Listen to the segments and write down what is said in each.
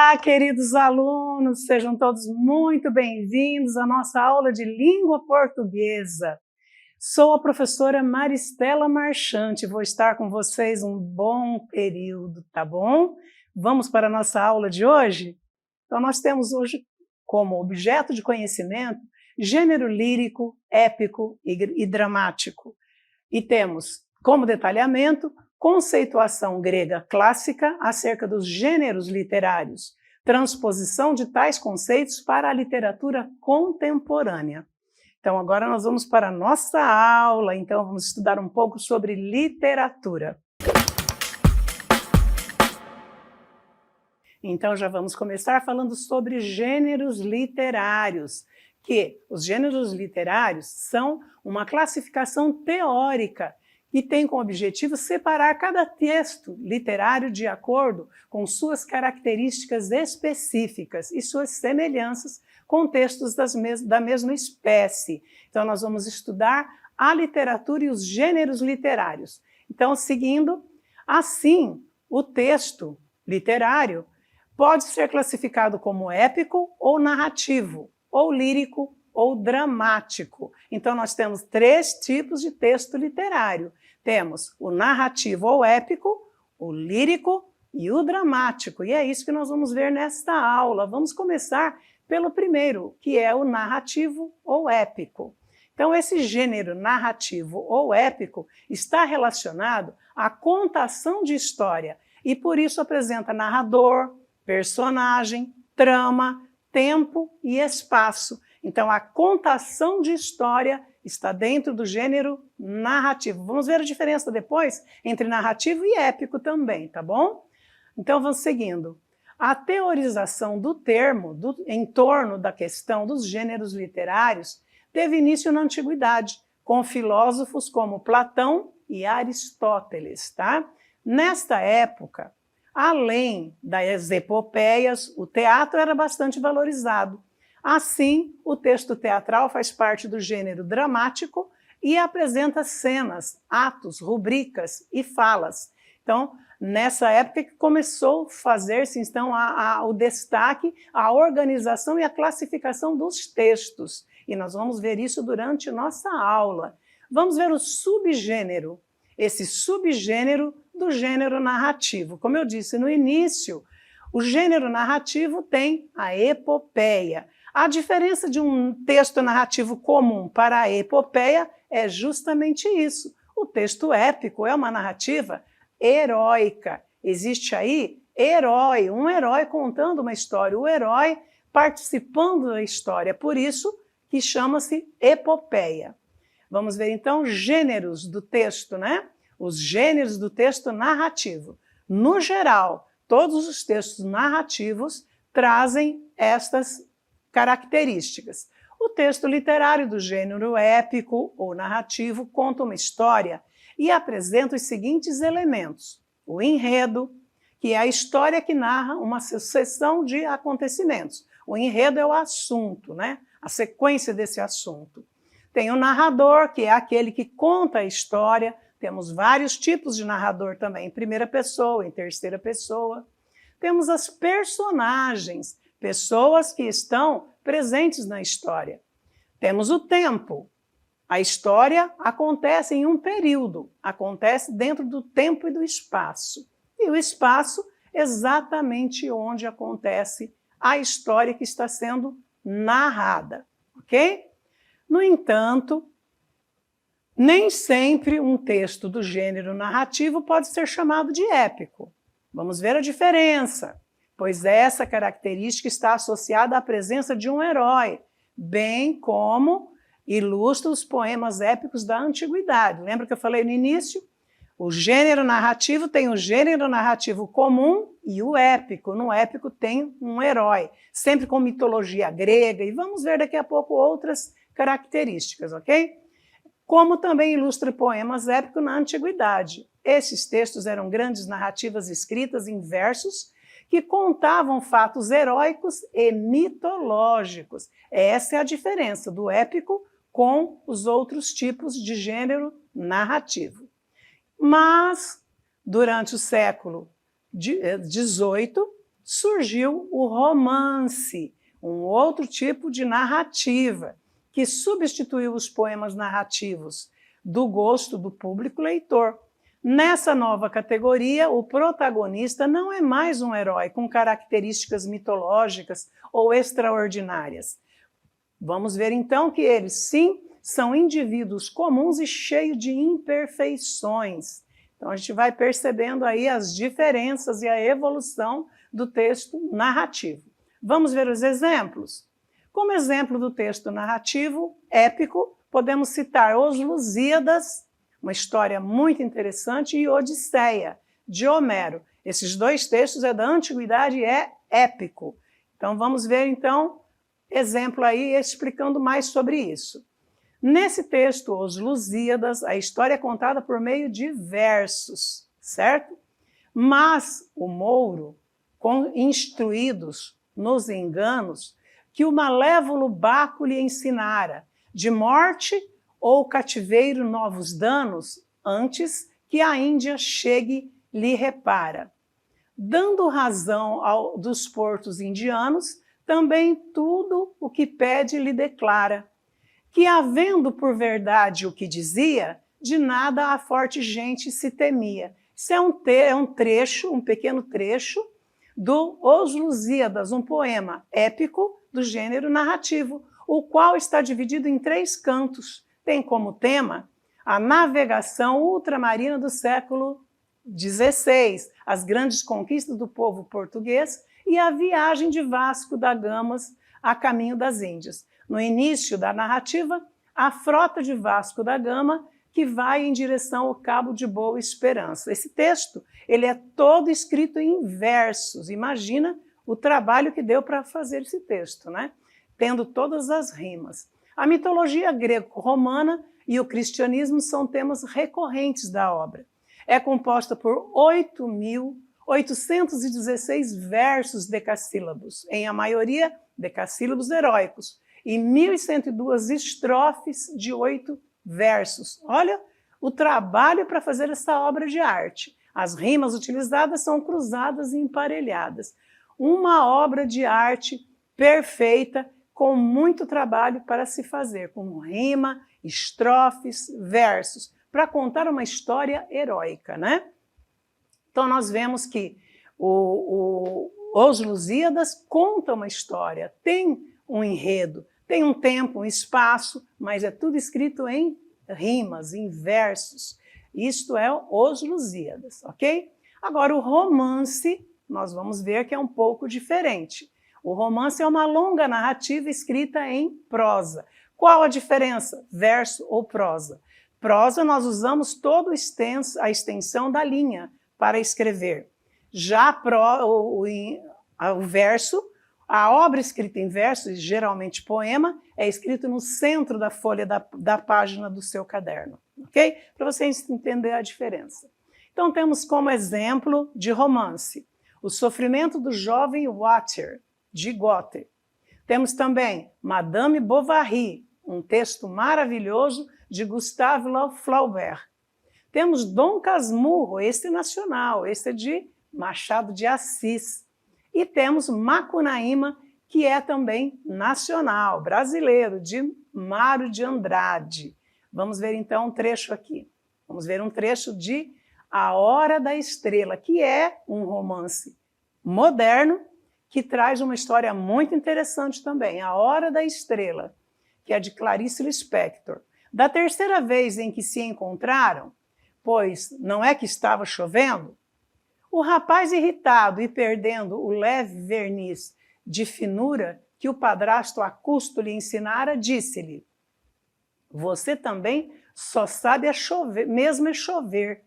Olá, queridos alunos, sejam todos muito bem-vindos à nossa aula de língua portuguesa. Sou a professora Maristela Marchante, vou estar com vocês um bom período, tá bom? Vamos para a nossa aula de hoje? Então, nós temos hoje como objeto de conhecimento gênero lírico, épico e dramático. E temos como detalhamento conceituação grega clássica acerca dos gêneros literários, transposição de tais conceitos para a literatura contemporânea. Então, agora nós vamos para a nossa aula, então vamos estudar um pouco sobre literatura. Então, já vamos começar falando sobre gêneros literários, que os gêneros literários são uma classificação teórica e tem como objetivo separar cada texto literário de acordo com suas características específicas e suas semelhanças com textos da mesma espécie. Então, nós vamos estudar a literatura e os gêneros literários. Então, seguindo, assim, o texto literário pode ser classificado como épico ou narrativo, ou lírico ou dramático. Então, nós temos 3 tipos de texto literário. Temos o narrativo ou épico, o lírico e o dramático. E é isso que nós vamos ver nesta aula. Vamos começar pelo primeiro, que é o narrativo ou épico. Então, esse gênero narrativo ou épico está relacionado à contação de história e, por isso, apresenta narrador, personagem, trama, tempo e espaço. Então, a contação de história está dentro do gênero narrativo. Vamos ver a diferença depois entre narrativo e épico também, tá bom? Então, vamos seguindo. A teorização do termo em torno da questão dos gêneros literários teve início na Antiguidade, com filósofos como Platão e Aristóteles, tá? Nesta época, além das epopeias, o teatro era bastante valorizado. Assim, o texto teatral faz parte do gênero dramático e apresenta cenas, atos, rubricas e falas. Então, nessa época que começou a fazer-se então, o destaque, a organização e a classificação dos textos. E nós vamos ver isso durante nossa aula. Vamos ver o subgênero, esse subgênero do gênero narrativo. Como eu disse no início, o gênero narrativo tem a epopeia. A diferença de um texto narrativo comum para a epopeia é justamente isso. O texto épico é uma narrativa heróica. Existe aí herói, um herói contando uma história, o herói participando da história. Por isso que chama-se epopeia. Vamos ver então gêneros do texto, né? Os gêneros do texto narrativo. No geral, todos os textos narrativos trazem estas características. O texto literário do gênero épico ou narrativo conta uma história e apresenta os seguintes elementos. O enredo, que é a história que narra uma sucessão de acontecimentos. O enredo é o assunto, né? A sequência desse assunto. Tem o narrador, que é aquele que conta a história. Temos vários tipos de narrador também, em primeira pessoa, em terceira pessoa. Temos as personagens, pessoas que estão presentes na história. Temos o tempo. A história acontece em um período, acontece dentro do tempo e do espaço. E o espaço exatamente onde acontece a história que está sendo narrada, ok? No entanto, nem sempre um texto do gênero narrativo pode ser chamado de épico. Vamos ver a diferença, pois essa característica está associada à presença de um herói, bem como ilustra os poemas épicos da antiguidade. Lembra que eu falei no início? O gênero narrativo tem o gênero narrativo comum e o épico. No épico tem um herói, sempre com mitologia grega, e vamos ver daqui a pouco outras características, ok? Como também ilustra poemas épicos na antiguidade. Esses textos eram grandes narrativas escritas em versos que contavam fatos heróicos e mitológicos. Essa é a diferença do épico com os outros tipos de gênero narrativo. Mas, durante o século XVIII, surgiu o romance, um outro tipo de narrativa, que substituiu os poemas narrativos do gosto do público leitor. Nessa nova categoria, o protagonista não é mais um herói com características mitológicas ou extraordinárias. Vamos ver então que eles, sim, são indivíduos comuns e cheios de imperfeições. Então a gente vai percebendo aí as diferenças e a evolução do texto narrativo. Vamos ver os exemplos? Como exemplo do texto narrativo épico, podemos citar Os Lusíadas, uma história muito interessante, e Odisseia, de Homero. Esses dois textos é da antiguidade e é épico. Então vamos ver então exemplo aí explicando mais sobre isso. Nesse texto, Os Lusíadas, a história é contada por meio de versos, certo? Mas o Mouro, instruídos nos enganos que o malévolo Baco lhe ensinara, de morte ou cativeiro novos danos, antes que a Índia chegue lhe repara. Dando razão dos portos indianos, também tudo o que pede lhe declara, que havendo por verdade o que dizia, de nada a forte gente se temia. Isso é um trecho, um pequeno trecho, do Os Lusíadas, um poema épico do gênero narrativo, o qual está dividido em 3 cantos. Tem como tema a navegação ultramarina do século XVI, as grandes conquistas do povo português e a viagem de Vasco da Gama a caminho das Índias. No início da narrativa, a frota de Vasco da Gama que vai em direção ao Cabo de Boa Esperança. Esse texto ele é todo escrito em versos. Imagina o trabalho que deu para fazer esse texto, né? Tendo todas as rimas. A mitologia greco-romana e o cristianismo são temas recorrentes da obra. É composta por 8.816 versos decassílabos, em a maioria decassílabos heróicos, e 1.102 estrofes de 8 versos. Olha o trabalho para fazer essa obra de arte. As rimas utilizadas são cruzadas e emparelhadas. Uma obra de arte perfeita, com muito trabalho para se fazer, com rima, estrofes, versos, para contar uma história heróica, né? Então nós vemos que Os Lusíadas conta uma história, tem um enredo, tem um tempo, um espaço, mas é tudo escrito em rimas, em versos. Isto é Os Lusíadas, ok? Agora, o romance, nós vamos ver que é um pouco diferente. O romance é uma longa narrativa escrita em prosa. Qual a diferença? Verso ou prosa? Prosa, nós usamos toda a extensão da linha para escrever. Já o verso, a obra escrita em verso, geralmente poema, é escrito no centro da folha da página do seu caderno, ok? Para vocês entenderem a diferença. Então temos como exemplo de romance O Sofrimento do Jovem Water, de Goethe. Temos também Madame Bovary, um texto maravilhoso de Gustave Flaubert. Temos Dom Casmurro, esse nacional, esse é de Machado de Assis. E temos Macunaíma, que é também nacional, brasileiro, de Mário de Andrade. Vamos ver então um trecho aqui. Vamos ver um trecho de A Hora da Estrela, que é um romance moderno, que traz uma história muito interessante também. A Hora da Estrela, que é de Clarice Lispector. Da terceira vez em que se encontraram, pois não é que estava chovendo, o rapaz irritado e perdendo o leve verniz de finura que o padrasto a custo lhe ensinara, disse-lhe: você também só sabe chover, mesmo é chover.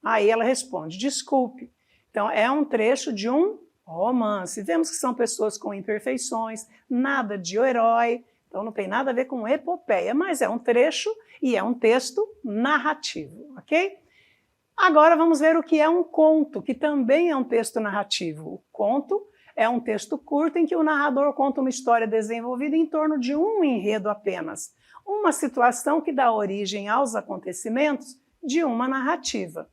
Aí ela responde: desculpe. Então é um trecho de um romance. Vemos que são pessoas com imperfeições, nada de herói, então não tem nada a ver com epopeia, mas é um trecho e é um texto narrativo, ok? Agora vamos ver o que é um conto, que também é um texto narrativo. O conto é um texto curto em que o narrador conta uma história desenvolvida em torno de um enredo apenas, uma situação que dá origem aos acontecimentos de uma narrativa.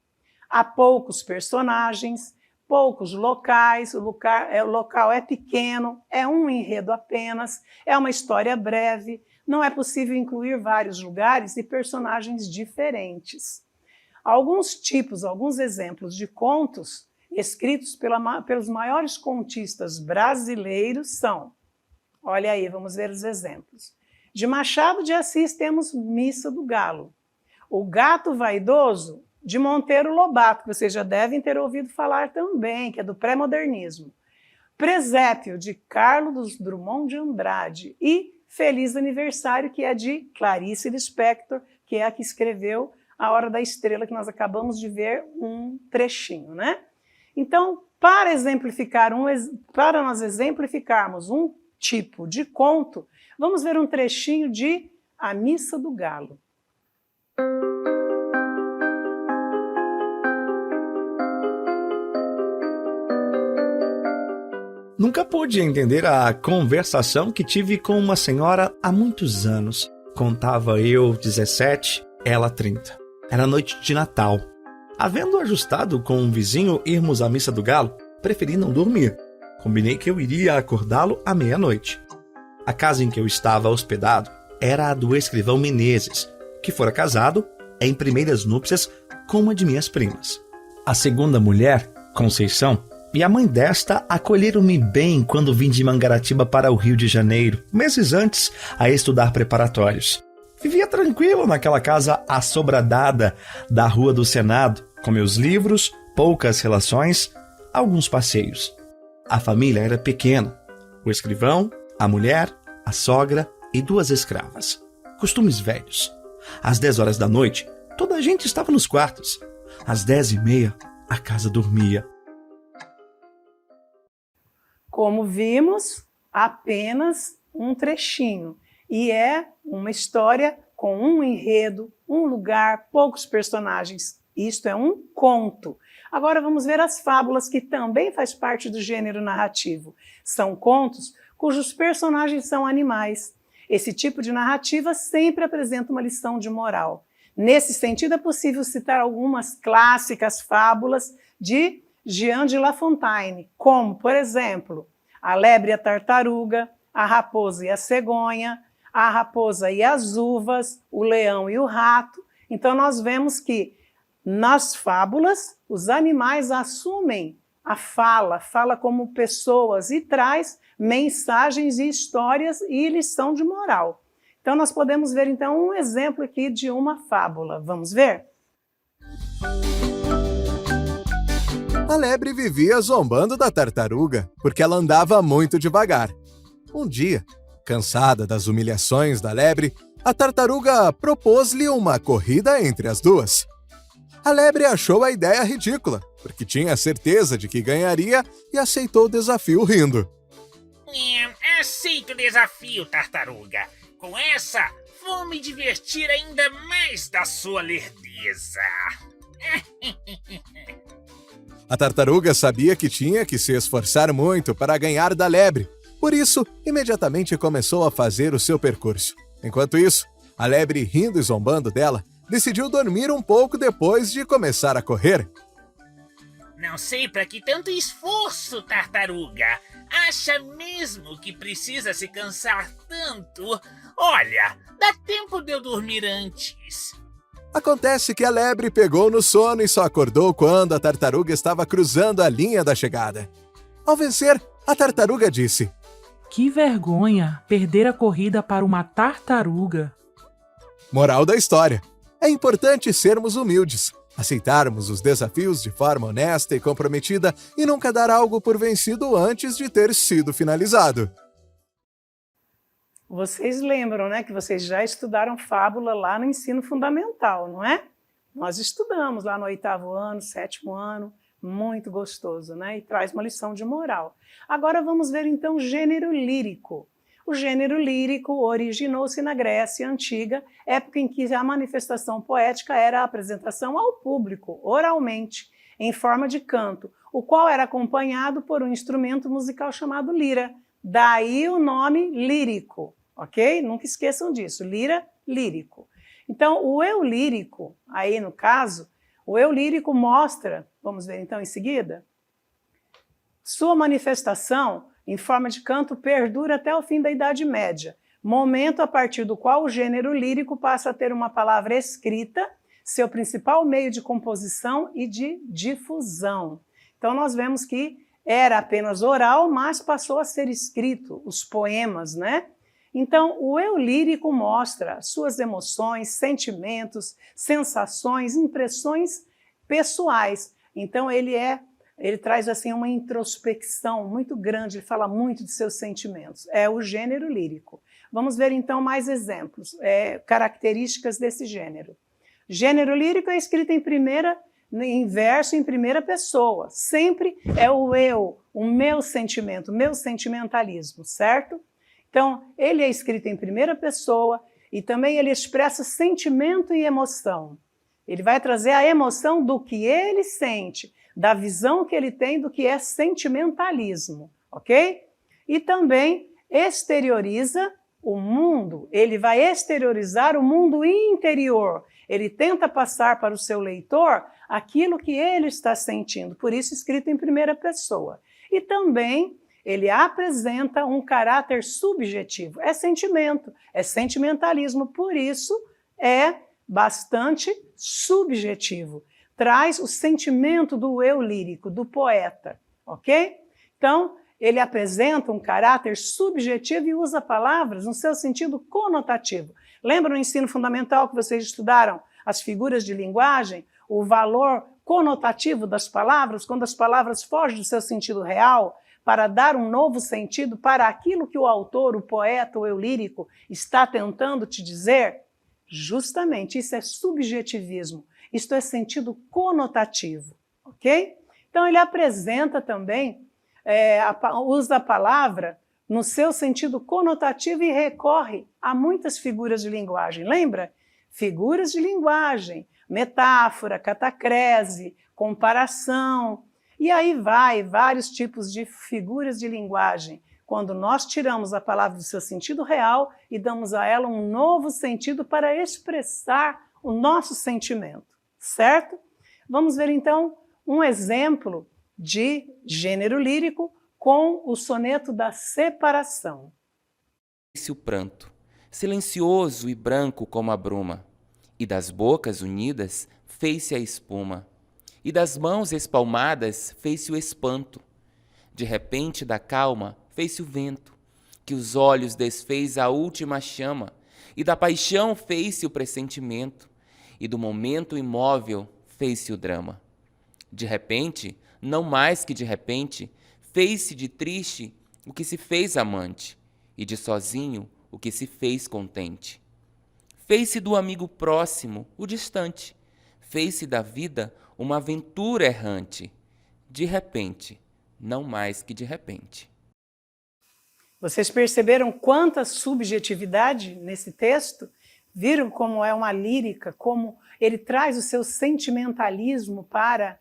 Há poucos personagens, poucos locais, o local é pequeno, é um enredo apenas, é uma história breve, não é possível incluir vários lugares e personagens diferentes. Alguns exemplos de contos escritos pelos maiores contistas brasileiros são, olha aí, vamos ver os exemplos. De Machado de Assis temos Missa do Galo. O Gato Vaidoso, de Monteiro Lobato, que vocês já devem ter ouvido falar também, que é do pré-modernismo. Presépio, de Carlos Drummond de Andrade. E Feliz Aniversário, que é de Clarice Lispector, que é a que escreveu A Hora da Estrela, que nós acabamos de ver um trechinho, né? Então, para nós exemplificarmos um tipo de conto, vamos ver um trechinho de A Missa do Galo. Nunca pude entender a conversação que tive com uma senhora há muitos anos. Contava eu 17, ela 30. Era noite de Natal. Havendo ajustado com um vizinho irmos à Missa do Galo, preferi não dormir. Combinei que eu iria acordá-lo à meia-noite. A casa em que eu estava hospedado era a do escrivão Menezes, que fora casado em primeiras núpcias com uma de minhas primas. A segunda mulher, Conceição, e a mãe desta acolheram-me bem quando vim de Mangaratiba para o Rio de Janeiro, meses antes, a estudar preparatórios. Vivia tranquilo naquela casa assobradada da Rua do Senado, com meus livros, poucas relações, alguns passeios. A família era pequena. O escrivão, a mulher, a sogra e 2 escravas. Costumes velhos. Às 10 horas da noite, toda a gente estava nos quartos. Às 10h30, a casa dormia. Como vimos, apenas um trechinho. E é uma história com um enredo, um lugar, poucos personagens. Isto é um conto. Agora vamos ver as fábulas, que também faz parte do gênero narrativo. São contos cujos personagens são animais. Esse tipo de narrativa sempre apresenta uma lição de moral. Nesse sentido, é possível citar algumas clássicas fábulas de Jean de La Fontaine, como, por exemplo, A Lebre e a Tartaruga, A Raposa e a Cegonha, A Raposa e as Uvas, O Leão e o Rato. Então nós vemos que nas fábulas os animais assumem a fala como pessoas e traz mensagens e histórias e lição de moral. Então nós podemos ver então um exemplo aqui de uma fábula. Vamos ver? A lebre vivia zombando da tartaruga, porque ela andava muito devagar. Um dia, cansada das humilhações da lebre, a tartaruga propôs-lhe uma corrida entre as duas. A lebre achou a ideia ridícula, porque tinha certeza de que ganharia e aceitou o desafio rindo. Aceito o desafio, tartaruga. Com essa, vou me divertir ainda mais da sua lerdeza. A tartaruga sabia que tinha que se esforçar muito para ganhar da lebre. Por isso, imediatamente começou a fazer o seu percurso. Enquanto isso, a lebre, rindo e zombando dela, decidiu dormir um pouco depois de começar a correr. Não sei para que tanto esforço, tartaruga. Acha mesmo que precisa se cansar tanto? Olha, dá tempo de eu dormir antes. Acontece que a lebre pegou no sono e só acordou quando a tartaruga estava cruzando a linha da chegada. Ao vencer, a tartaruga disse: Que vergonha perder a corrida para uma tartaruga. Moral da história: é importante sermos humildes, aceitarmos os desafios de forma honesta e comprometida e nunca dar algo por vencido antes de ter sido finalizado. Vocês lembram, né, que vocês já estudaram fábula lá no ensino fundamental, não é? Nós estudamos lá no 8º ano, 7º ano, muito gostoso, né? E traz uma lição de moral. Agora vamos ver então o gênero lírico. O gênero lírico originou-se na Grécia Antiga, época em que a manifestação poética era a apresentação ao público, oralmente, em forma de canto, o qual era acompanhado por um instrumento musical chamado lira. Daí o nome lírico, ok? Nunca esqueçam disso, lira, lírico. Então, o eu lírico, aí no caso, o eu lírico mostra, vamos ver então em seguida, Sua manifestação, em forma de canto, perdura até o fim da Idade Média, momento a partir do qual o gênero lírico passa a ter uma palavra escrita, seu principal meio de composição e de difusão. Então nós vemos que era apenas oral, mas passou a ser escrito, os poemas, né? Então, o eu lírico mostra suas emoções, sentimentos, sensações, impressões pessoais. Então, ele traz assim uma introspecção muito grande, ele fala muito de seus sentimentos. É o gênero lírico. Vamos ver então mais exemplos, características desse gênero. Gênero lírico é escrito em verso em primeira pessoa. Sempre é o eu, o meu sentimento, o meu sentimentalismo, certo? Então, ele é escrito em primeira pessoa e também ele expressa sentimento e emoção. Ele vai trazer a emoção do que ele sente, da visão que ele tem do que é sentimentalismo, ok? E também exterioriza o mundo, ele vai exteriorizar o mundo interior. Ele tenta passar para o seu leitor aquilo que ele está sentindo, por isso escrito em primeira pessoa. E também ele apresenta um caráter subjetivo. É sentimento, é sentimentalismo, por isso é bastante subjetivo. Traz o sentimento do eu lírico, do poeta, ok? Então, ele apresenta um caráter subjetivo e usa palavras no seu sentido conotativo. Lembra no ensino fundamental que vocês estudaram as figuras de linguagem? O valor conotativo das palavras, quando as palavras fogem do seu sentido real, para dar um novo sentido para aquilo que o autor, o poeta, o eu lírico está tentando te dizer? Justamente, isso é subjetivismo, isto é sentido conotativo, ok? Então ele apresenta também, usa a palavra no seu sentido conotativo e recorre a muitas figuras de linguagem. Lembra? Figuras de linguagem, metáfora, catacrese, comparação, e aí vai vários tipos de figuras de linguagem, quando nós tiramos a palavra do seu sentido real e damos a ela um novo sentido para expressar o nosso sentimento, certo? Vamos ver então um exemplo de gênero lírico com o soneto da separação. Fez-se o pranto, silencioso e branco como a bruma, e das bocas unidas fez-se a espuma, e das mãos espalmadas fez-se o espanto. De repente da calma fez-se o vento, que os olhos desfez a última chama, e da paixão fez-se o pressentimento, e do momento imóvel fez-se o drama. De repente, não mais que de repente, fez-se de triste o que se fez amante, e de sozinho o que se fez contente. Fez-se do amigo próximo o distante, fez-se da vida uma aventura errante. De repente, não mais que de repente. Vocês perceberam quanta subjetividade nesse texto? Viram como é uma lírica, como ele traz o seu sentimentalismo para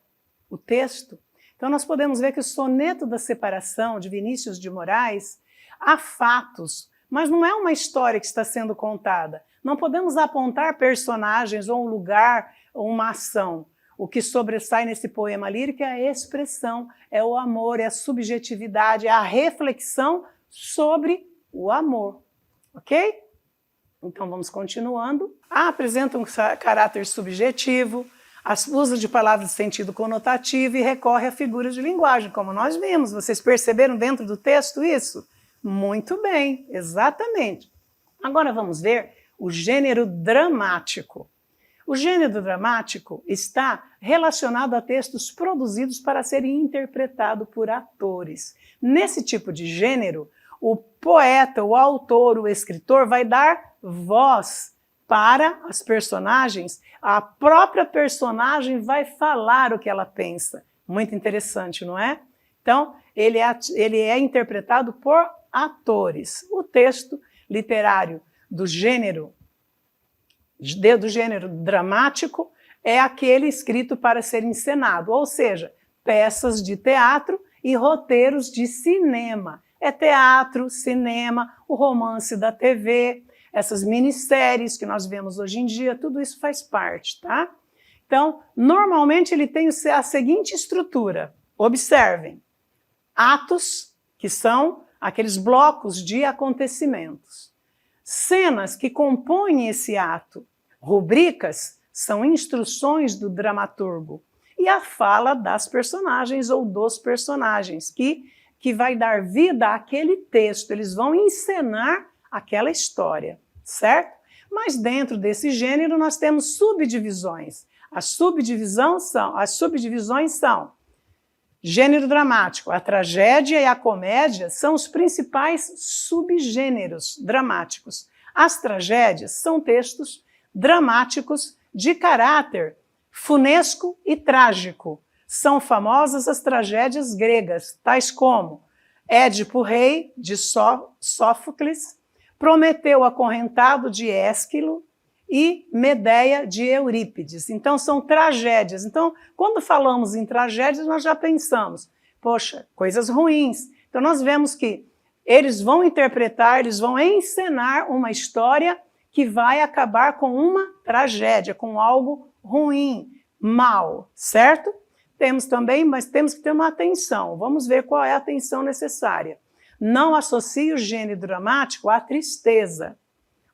o texto? Então nós podemos ver que o soneto da separação de Vinícius de Moraes há fatos, mas não é uma história que está sendo contada. Não podemos apontar personagens ou um lugar ou uma ação. O que sobressai nesse poema lírico é a expressão, é o amor, é a subjetividade, é a reflexão sobre o amor, ok? Então vamos continuando. Apresenta um caráter subjetivo, usa de palavras de sentido conotativo e recorre a figuras de linguagem, como nós vimos. Vocês perceberam dentro do texto isso? Muito bem, exatamente. Agora vamos ver o gênero dramático. O gênero dramático está relacionado a textos produzidos para serem interpretados por atores. Nesse tipo de gênero, o poeta, o autor, o escritor vai dar voz para as personagens. A própria personagem vai falar o que ela pensa. Muito interessante, não é? Então, ele é interpretado por atores. O texto literário do gênero dramático é aquele escrito para ser encenado, ou seja, peças de teatro e roteiros de cinema. É teatro, cinema, o romance da TV, essas minisséries que nós vemos hoje em dia, tudo isso faz parte, tá? Então, normalmente ele tem a seguinte estrutura. Observem. Atos, que são aqueles blocos de acontecimentos. Cenas que compõem esse ato. Rubricas são instruções do dramaturgo. E a fala das personagens ou dos personagens, que vai dar vida àquele texto. Eles vão encenar aquela história, certo? Mas dentro desse gênero nós temos subdivisões. As subdivisões são gênero dramático. A tragédia e a comédia são os principais subgêneros dramáticos. As tragédias são textos dramáticos de caráter funesco e trágico. São famosas as tragédias gregas, tais como Édipo Rei, de Sófocles, Prometeu acorrentado, de Ésquilo, e Medeia, de Eurípides. Então, são tragédias. Então, quando falamos em tragédias, nós já pensamos, poxa, coisas ruins. Então, nós vemos que eles vão interpretar, eles vão encenar uma história que vai acabar com uma tragédia, com algo ruim, mal, certo? Temos também, mas temos que ter uma atenção. Vamos ver qual é a atenção necessária. Não associe o gênero dramático à tristeza.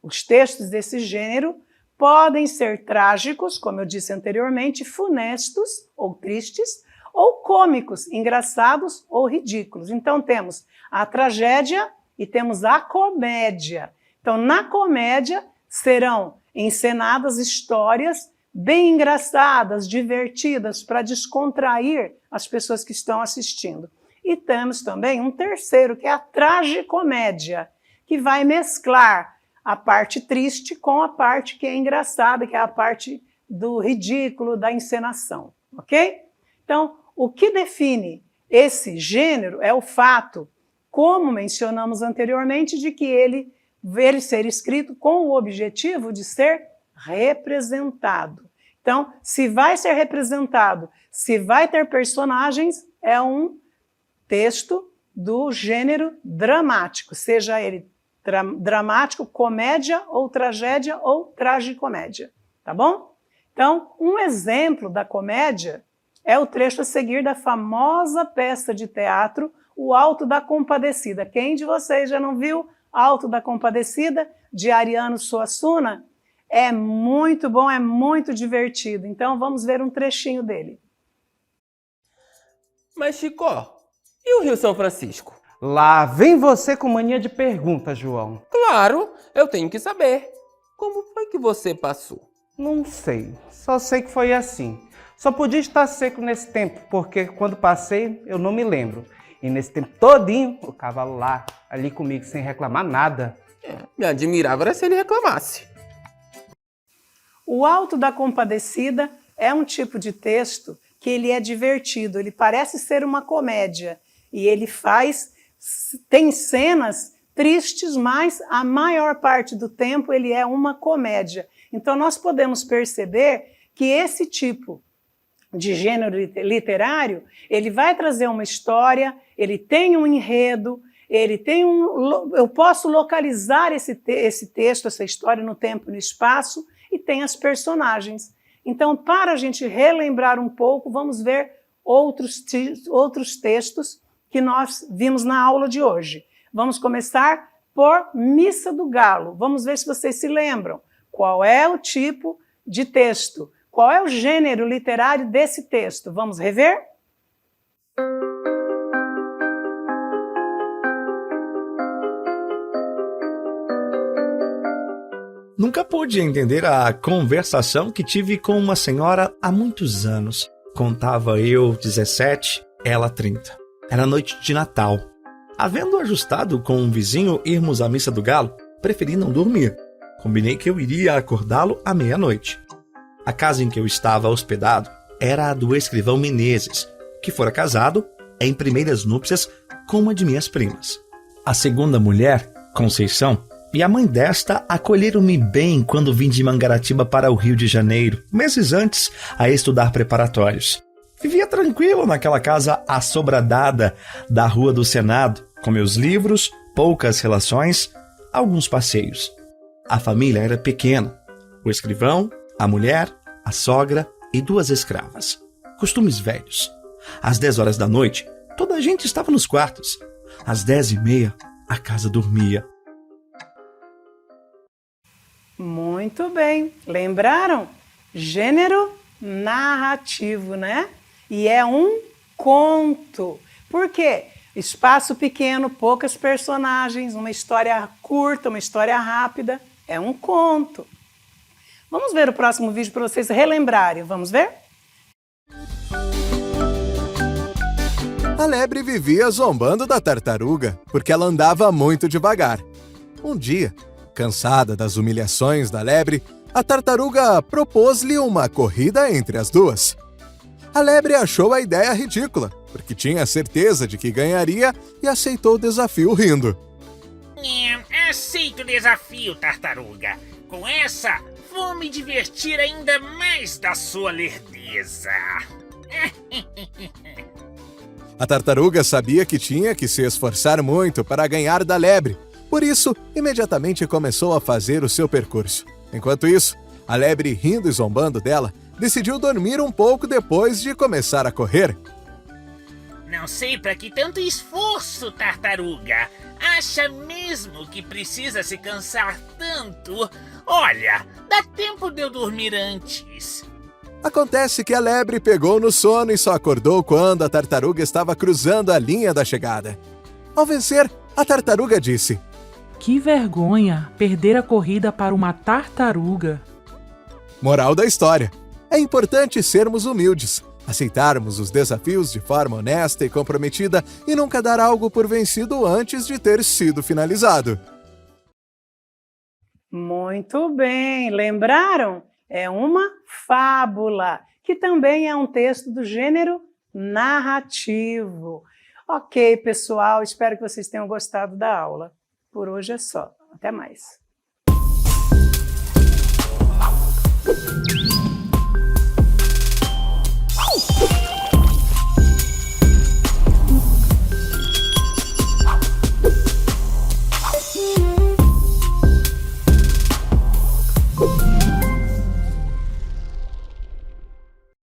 Os textos desse gênero podem ser trágicos, como eu disse anteriormente, funestos ou tristes, ou cômicos, engraçados ou ridículos. Então temos a tragédia e temos a comédia. Então na comédia serão encenadas histórias bem engraçadas, divertidas, para descontrair as pessoas que estão assistindo. E temos também um terceiro, que é a tragicomédia, que vai mesclar a parte triste com a parte que é engraçada, que é a parte do ridículo, da encenação, ok? Então, o que define esse gênero é o fato, como mencionamos anteriormente, de que ele ser escrito com o objetivo de ser representado. Então, se vai ser representado, se vai ter personagens, é um texto do gênero dramático, seja ele dramático, comédia ou tragédia ou tragicomédia, tá bom? Então, um exemplo da comédia é o trecho a seguir da famosa peça de teatro O Alto da Compadecida. Quem de vocês já não viu Alto da Compadecida, de Ariano Suassuna? É muito bom, é muito divertido. Então, vamos ver um trechinho dele. Mas, Chicó, e o Rio São Francisco? Lá vem você com mania de pergunta, João. Claro, eu tenho que saber. Como foi que você passou? Não sei, só sei que foi assim. Só podia estar seco nesse tempo, porque quando passei, eu não me lembro. E nesse tempo todinho, o cavalo lá, ali comigo, sem reclamar nada. Me admirava era se ele reclamasse. O Alto da Compadecida é um tipo de texto que ele é divertido, ele parece ser uma comédia, e ele tem cenas tristes, mas a maior parte do tempo ele é uma comédia. Então nós podemos perceber que esse tipo de gênero literário, ele vai trazer uma história, ele tem um enredo, eu posso localizar esse texto, essa história no tempo e no espaço, e tem as personagens. Então, para a gente relembrar um pouco, vamos ver outros textos que nós vimos na aula de hoje. Vamos começar por Missa do Galo. Vamos ver se vocês se lembram. Qual é o tipo de texto? Qual é o gênero literário desse texto? Vamos rever? Nunca pude entender a conversação que tive com uma senhora há muitos anos. Contava eu 17, ela 30. Era noite de Natal. Havendo ajustado com um vizinho irmos à Missa do Galo, preferi não dormir. Combinei que eu iria acordá-lo à meia-noite. A casa em que eu estava hospedado era a do escrivão Menezes, que fora casado em primeiras núpcias com uma de minhas primas. A segunda mulher, Conceição, e a mãe desta acolheram-me bem quando vim de Mangaratiba para o Rio de Janeiro, meses antes, a estudar preparatórios. Vivia tranquilo naquela casa assobradada da Rua do Senado, com meus livros, poucas relações, alguns passeios. A família era pequena. O escrivão, a mulher, a sogra e 2 escravas. Costumes velhos. Às 10 horas da noite, Toda a gente estava nos quartos. Às 10h30, a casa dormia. Muito bem. Lembraram? Gênero narrativo, né? E é um conto. Por quê? Espaço pequeno, poucas personagens, uma história curta, uma história rápida. É um conto. Vamos ver o próximo vídeo para vocês relembrarem. Vamos ver? A lebre vivia zombando da tartaruga porque ela andava muito devagar. Um dia, cansada das humilhações da lebre, a tartaruga propôs-lhe uma corrida entre as duas. A lebre achou a ideia ridícula, porque tinha certeza de que ganharia e aceitou o desafio rindo. Aceito o desafio, tartaruga. Com essa, vou me divertir ainda mais da sua lerdeza. A tartaruga sabia que tinha que se esforçar muito para ganhar da lebre. Por isso, imediatamente começou a fazer o seu percurso. Enquanto isso, a lebre, rindo e zombando dela, decidiu dormir um pouco depois de começar a correr. Não sei para que tanto esforço, tartaruga. Acha mesmo que precisa se cansar tanto? Olha, dá tempo de eu dormir antes. Acontece que a lebre pegou no sono e só acordou quando a tartaruga estava cruzando a linha da chegada. Ao vencer, a tartaruga disse: Que vergonha perder a corrida para uma tartaruga. Moral da história: é importante sermos humildes, aceitarmos os desafios de forma honesta e comprometida e nunca dar algo por vencido antes de ter sido finalizado. Muito bem. Lembraram? É uma fábula, que também é um texto do gênero narrativo. Ok, pessoal, espero que vocês tenham gostado da aula. Por hoje é só. Até mais.